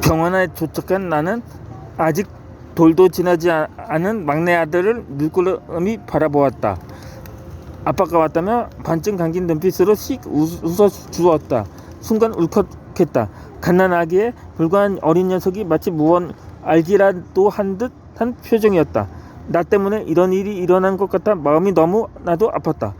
병원에 도착한 나는 아직 돌도 지나지 않은 막내 아들을 물끄러미 바라보았다. 아빠가 왔다며 반쯤 감긴 눈빛으로 씩 웃어주었다. 순간 울컥했다. 갓난아기에 불과한 어린 녀석이 마치 무언 알기라도 한 듯한 표정이었다. 나 때문에 이런 일이 일어난 것 같아 마음이 너무나도 아팠다.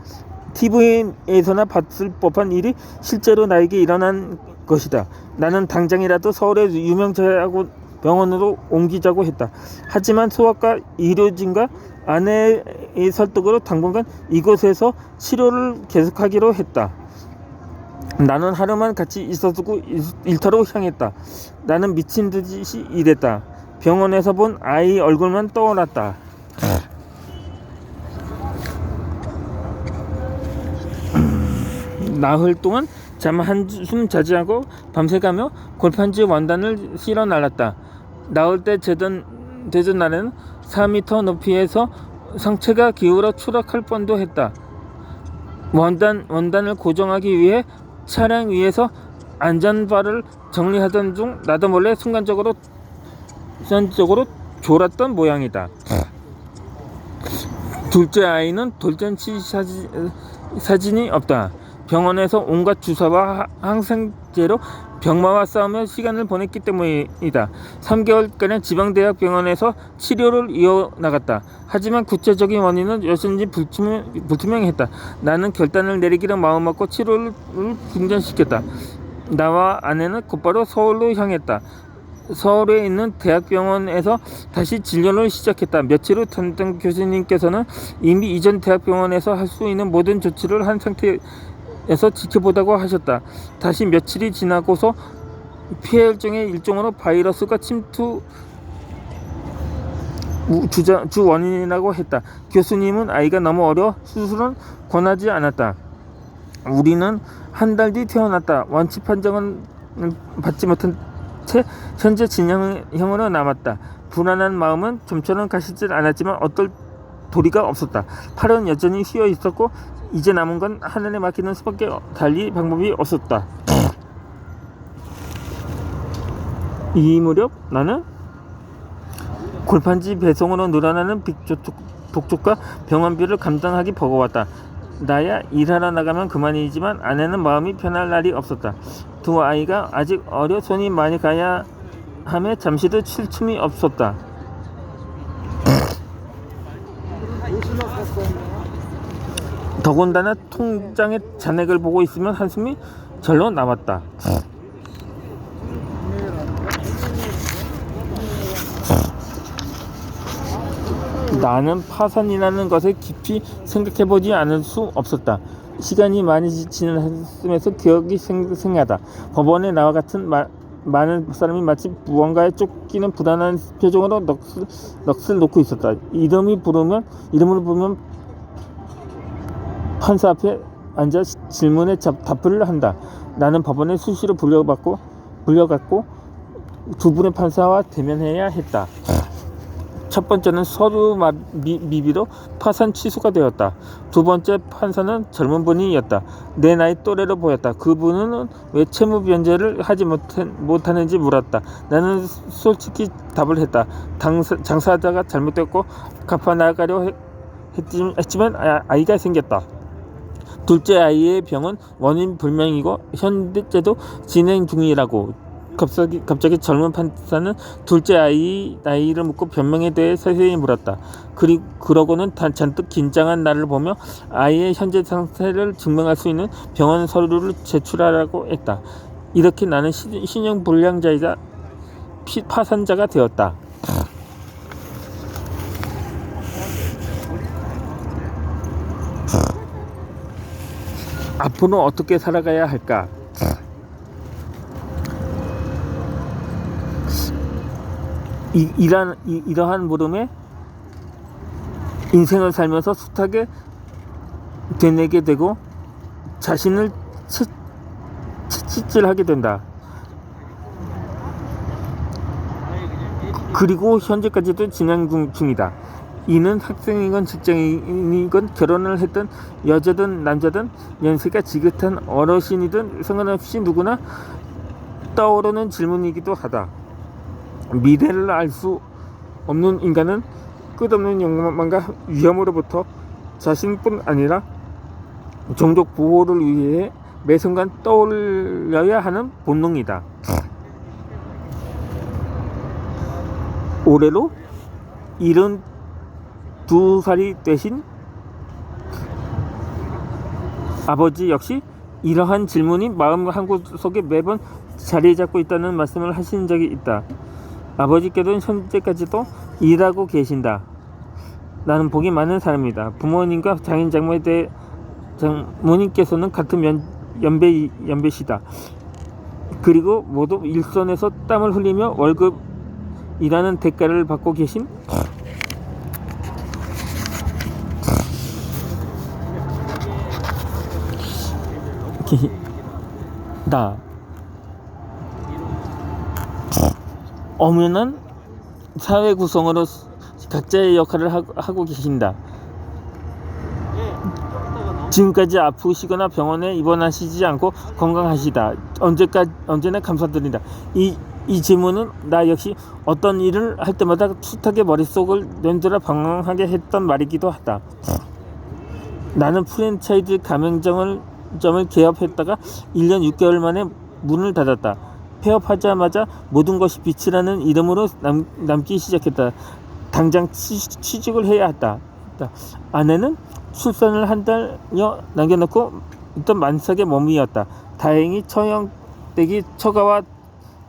TV에서나 봤을 법한 일이 실제로 나에게 일어난 것이다. 나는 당장이라도 서울의 유명 대학병원으로 옮기자고 했다. 하지만 소아과 의료진과 아내의 설득으로 당분간 이곳에서 치료를 계속하기로 했다. 나는 하루만 같이 있어주고 일터로 향했다. 나는 미친 듯이 일했다. 병원에서 본 아이 얼굴만 떠올랐다. 나흘 동안 잠 한숨 자지 않고 밤새 가며 골판지 원단을 실어 날랐다. 나올 때 되던 날에는 4m 높이에서 상체가 기울어 추락할 뻔도 했다. 원단을 고정하기 위해 차량 위에서 안전바를 정리하던 중 나도 몰래 순간적으로 졸았던 모양이다. 둘째 아이는 돌잔치 사진이 없다. 병원에서 온갖 주사와 항생제로 병마와 싸우며 시간을 보냈기 때문이다. 3개월간의 지방대학병원에서 치료를 이어나갔다. 하지만 구체적인 원인은 여전히 불투명했다. 나는 결단을 내리기로 마음먹고 치료를 중단시켰다. 나와 아내는 곧바로 서울로 향했다. 서울에 있는 대학병원에서 다시 진료를 시작했다. 며칠 후 담당 교수님께서는 이미 이전 대학병원에서 할 수 있는 모든 조치를 한 상태에서 지켜보다고 하셨다. 다시 며칠이 지나고서 폐혈증의 일종으로 바이러스가 침투 주 원인이라고 했다. 교수님은 아이가 너무 어려 수술은 권하지 않았다. 우리는 한 달 뒤 태어났다. 원치 판정은 받지 못한 채 현재 진행형으로 남았다. 불안한 마음은 좀처럼 가시질 않았지만 어떨 도리가 없었다. 팔은 여전히 휘어 있었고 이제 남은 건 하늘에 맡기는 수밖에 달리 방법이 없었다. 이 무렵 나는 골판지 배송으로 늘어나는 독촉과 병원비를 감당하기 버거웠다. 나야 일하러 나가면 그만이지만 아내는 마음이 편할 날이 없었다. 두 아이가 아직 어려 손이 많이 가야 함에 잠시도 쉴 틈이 없었다. 더군다나 통장의 잔액을 보고 있으면 한숨이 절로 나왔다. 나는 파산이라는 것을 깊이 생각해보지 않을 수 없었다. 시간이 많이 지나면서 기억이 생생하다. 법원에 나와 같은 많은 사람이 마치 무언가에 쫓기는 불안한 표정으로 넋을 놓고 있었다. 이름을 부르면 판사 앞에 앉아 질문에 답을 한다. 나는 법원에 수시로 불려갔고 두 분의 판사와 대면해야 했다. 첫 번째는 서류 미비로 파산 취소가 되었다. 두 번째 판사는 젊은 분이었다. 내 나이 또래로 보였다. 그분은 왜 채무 변제를 하지 못하는지 물었다. 나는 솔직히 답을 했다. 장사하다가 잘못됐고 갚아나가려 했지만 아이가 생겼다. 둘째 아이의 병은 원인 불명이고 현재도 진행 중이라고. 갑자기 젊은 판사는 둘째 아이 나이를 묻고 변명에 대해 세세히 물었다. 그러고는 잔뜩 긴장한 나를 보며 아이의 현재 상태를 증명할 수 있는 병원 서류를 제출하라고 했다. 이렇게 나는 신용불량자이자 파산자가 되었다. 앞으로 어떻게 살아가야 할까? 이러한 물음에 인생을 살면서 숱하게 되뇌게 되고 자신을 채찍질하게 된다. 그리고 현재까지도 진행 중이다. 이는 학생이건 직장인이건 결혼을 했던 여자든 남자든 연세가 지긋한 어르신이든 상관없이 누구나 떠오르는 질문이기도 하다. 미래를 알 수 없는 인간은 끝없는 욕망과 위험으로부터 자신뿐 아니라 종족 보호를 위해 매 순간 떠올려야 하는 본능이다. 올해로 72살이 되신 아버지 역시 이러한 질문이 마음 한구석에 매번 자리 잡고 있다는 말씀을 하신 적이 있다. 아버지께서는 현재까지도 일하고 계신다. 나는 복이 많은 사람이다. 부모님과 장모님께서는 같은 연배시다. 그리고 모두 일선에서 땀을 흘리며 월급이라는 대가를 받고 계신 나. 엄연한 사회 구성으로 각자의 역할을 하고 계신다. 지금까지 아프시거나 병원에 입원하시지 않고 건강하시다. 언제나 감사드린다. 이 질문은 나 역시 어떤 일을 할 때마다 숱하게 머릿속을 맴돌아 방황하게 했던 말이기도 하다. 나는 프랜차이즈 가맹점을 개업했다가 1년 6개월 만에 문을 닫았다. 폐업하자마자 모든 것이 빛이라는 이름으로 남기 시작했다. 당장 취직을 해야 했다. 아내는 출산을 한 달여 남겨놓고 있던 만삭의 몸이었다. 다행히 처형되기 처가와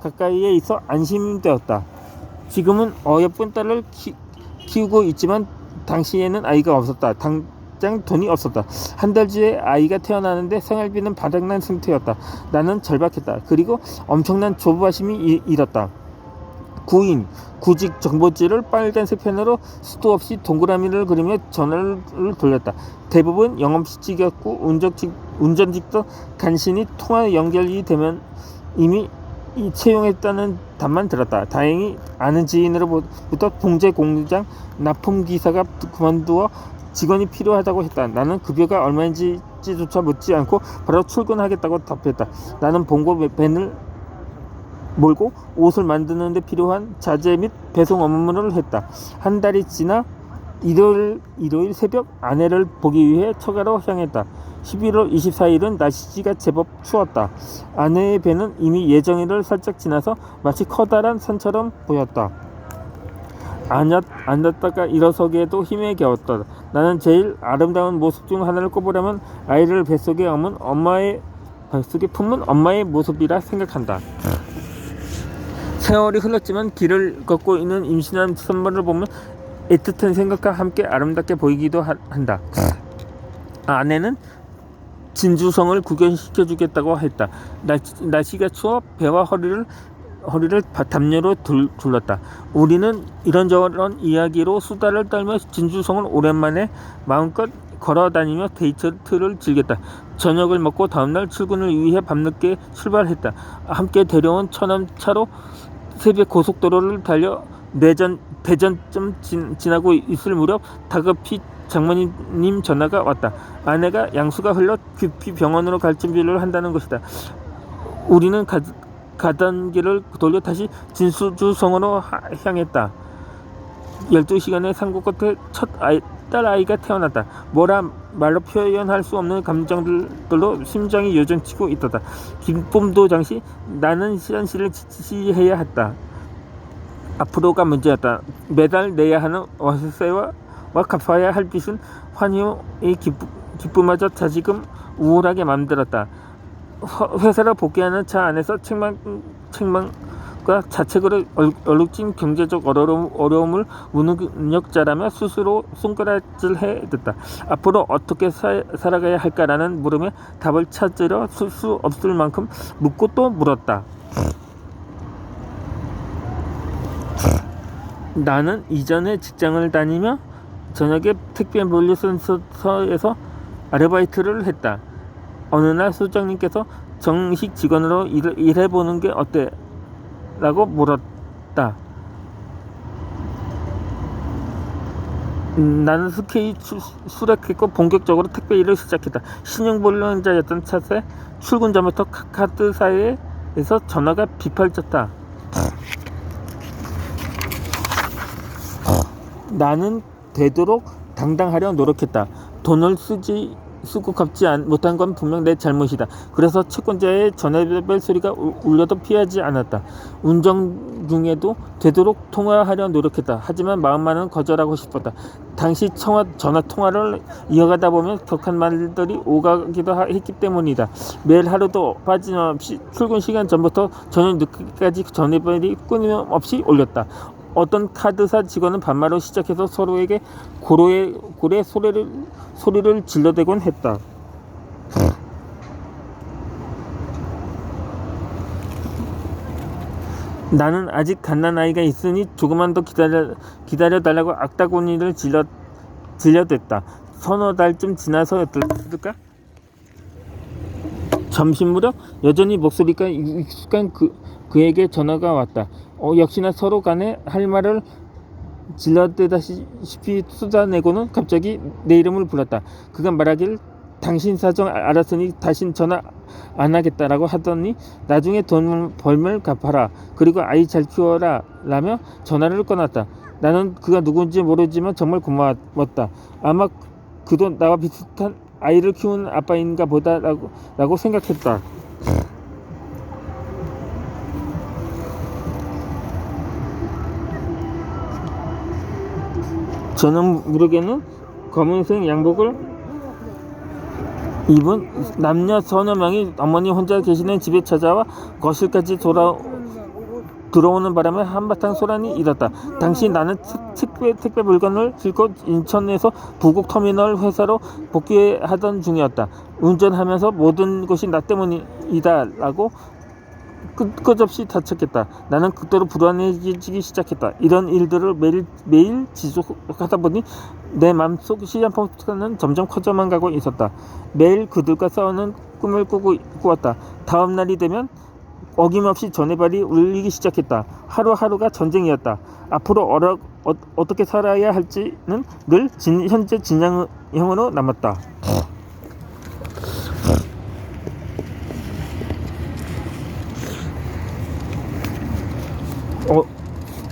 가까이에 있어 안심되었다. 지금은 어여쁜 딸을 키우고 있지만 당시에는 아이가 없었다. 당장 돈이 없었다. 한 달 뒤에 아이가 태어나는데 생활비는 바닥난 상태였다. 나는 절박했다. 그리고 엄청난 조바심이 일었다. 구직 정보지를 빨간색 펜으로 수도 없이 동그라미를 그리며 전화를 돌렸다. 대부분 영업직이었고 운전직도 간신히 통화 연결이 되면 이미 채용했다는 답만 들었다. 다행히 아는 지인으로부터 봉제 공장 납품기사가 그만두어 직원이 필요하다고 했다. 나는 급여가 얼마인지조차 묻지 않고 바로 출근하겠다고 답했다. 나는 봉고 밴을 몰고 옷을 만드는 데 필요한 자재 및 배송 업무를 했다. 한 달이 지나 일요일 새벽 아내를 보기 위해 처가로 향했다. 11월 24일은 날씨가 제법 추웠다. 아내의 배는 이미 예정일을 살짝 지나서 마치 커다란 산처럼 보였다. 앉았다가 일어서기에도 힘에 겨웠다. 나는 제일 아름다운 모습 중 하나를 꼽으려면 아이를 뱃속에 품은 엄마의 모습이라 생각한다. 세월이 흘렀지만 길을 걷고 있는 임신한 산모를 보면 애틋한 생각과 함께 아름답게 보이기도 한다. 아내는 진주성을 구경시켜주겠다고 했다. 날씨가 추워 배와 허리를 담요로 둘렀다. 우리는 이런저런 이야기로 수다를 떨며 진주성을 오랜만에 마음껏 걸어다니며 데이트를 즐겼다. 저녁을 먹고 다음날 출근을 위해 밤늦게 출발했다. 함께 데려온 처남차로 새벽 고속도로를 달려 대전쯤 지나고 있을 무렵 다급히 장모님 전화가 왔다. 아내가 양수가 흘러 급히 병원으로 갈 준비를 한다는 것이다. 우리는 가던 길을 돌려 다시 진주성으로 향했다. 12시간의 상고 끝에 첫 딸아이가 태어났다. 말로 표현할 수 없는 감정들로 심장이 요정치고 있었다. 기쁨도 잠시 나는 현실을 지시해야 했다. 앞으로가 문제였다. 매달 내야 하는 월세와 갚아야 할 빚은 환희의 기쁨마저 다시금 우울하게 만들었다. 회사로 복귀하는 차 안에서 책망과 자책으로 얼룩진 경제적 어려움을 무능력자라며 스스로 손가락질해댔다. 앞으로 어떻게 살아가야 할까라는 물음에 답을 찾으려 수 없을 만큼 묻고 또 물었다. 나는 이전에 직장을 다니며 저녁에 택배 물류센터에서 아르바이트를 했다. 어느 날 소장님께서 정식 직원으로 일해보는 게 어때? 라고 물었다. 나는 스케이 수락했고 본격적으로 택배 일을 시작했다. 신용불량자였던 탓에 출근 전부터 카드사에서 전화가 비팔졌다. 나는 되도록 당당하려 노력했다. 돈을 쓰고 갚지 못한 건 분명 내 잘못이다. 그래서 채권자의 전화벨 소리가 울려도 피하지 않았다. 운전 중에도 되도록 통화하려 노력했다. 하지만 마음만은 거절하고 싶었다. 당시 전화 통화를 이어가다 보면 격한 말들이 오가기도 했기 때문이다. 매일 하루도 빠짐없이 출근 시간 전부터 저녁 늦게까지 전화벨이 끊임없이 울렸다. 어떤 카드사 직원은 반말로 시작해서 서로에게 고래 소리를 질러대곤 했다. 나는 아직 갓난아이가 있으니 조금만 더 기다려달라고 악다구니를 질러댔다. 서너 달쯤 지나서였을까? 점심 무렵 여전히 목소리가 익숙한 그에게 전화가 왔다. 역시나 서로 간에 할 말을 질러대다시피 쏟아내고는 갑자기 내 이름을 불렀다. 그가 말하길 당신 사정 알았으니 다신 전화 안 하겠다라고 하더니 나중에 돈 벌면 갚아라. 그리고 아이 잘 키워라 라며 전화를 끊었다. 나는 그가 누군지 모르지만 정말 고마웠다. 아마 그도 나와 비슷한 아이를 키우는 아빠인가 보다라고 생각했다. 저는 무릎에는 검은색 양복을 입은 남녀 서너 명이 어머니 혼자 계시는 집에 찾아와 거실까지 들어오는 바람에 한바탕 소란이 일었다. 당시 나는 택배 물건을 싣고 인천에서 부곡터미널 회사로 복귀하던 중이었다. 운전하면서 모든 것이 나 때문이다 라고 끝없이 다쳤겠다. 나는 극도로 불안해지기 시작했다. 이런 일들을 매일 지속하다 보니 내 맘속 시한폭탄은 점점 커져만 가고 있었다. 매일 그들과 싸우는 꿈을 꾸었다. 다음 날이 되면 어김없이 전해발이 울리기 시작했다. 하루하루가 전쟁이었다. 앞으로 어떻게 살아야 할지는 늘 현재 진양형으로 남았다.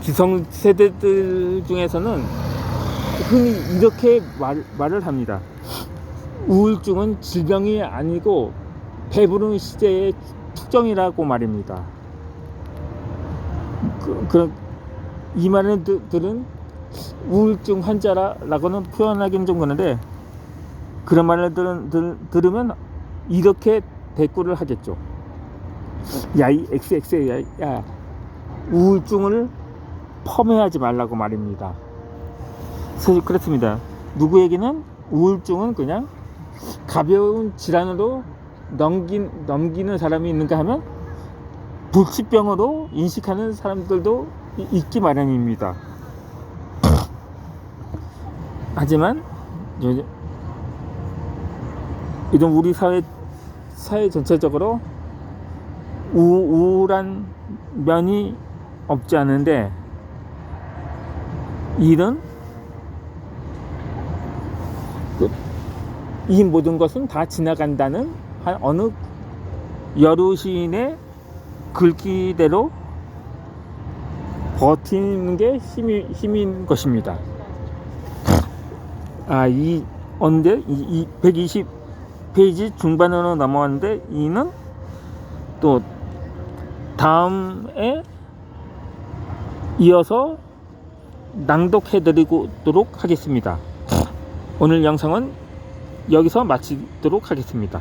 기성세대들 중에서는 흔히 이렇게 말을 합니다. 우울증은 질병이 아니고 배부른 시대의 특정이라고 말입니다. 이 말을 들은 우울증 환자라고는 표현하기는 좀 그런데 그런 말을 들으면 이렇게 대꾸를 하겠죠. 야, 이 XX 야 우울증을 펌해하지 말라고 말입니다. 사실 그렇습니다. 누구에게는 우울증은 그냥 가벼운 질환으로 넘기는 사람이 있는가 하면 불치병으로 인식하는 사람들도 있기 마련입니다. 하지만 이런 우리 사회 전체적으로 우울한 면이 없지 않은데 이 모든 것은 다 지나간다는 한 어느 여루 시인의 글귀대로 버티는 게 힘인 것입니다. 이 120페이지 중반으로 넘어왔는데 이는 또 다음에 이어서 낭독해드리도록 하겠습니다. 오늘 영상은 여기서 마치도록 하겠습니다.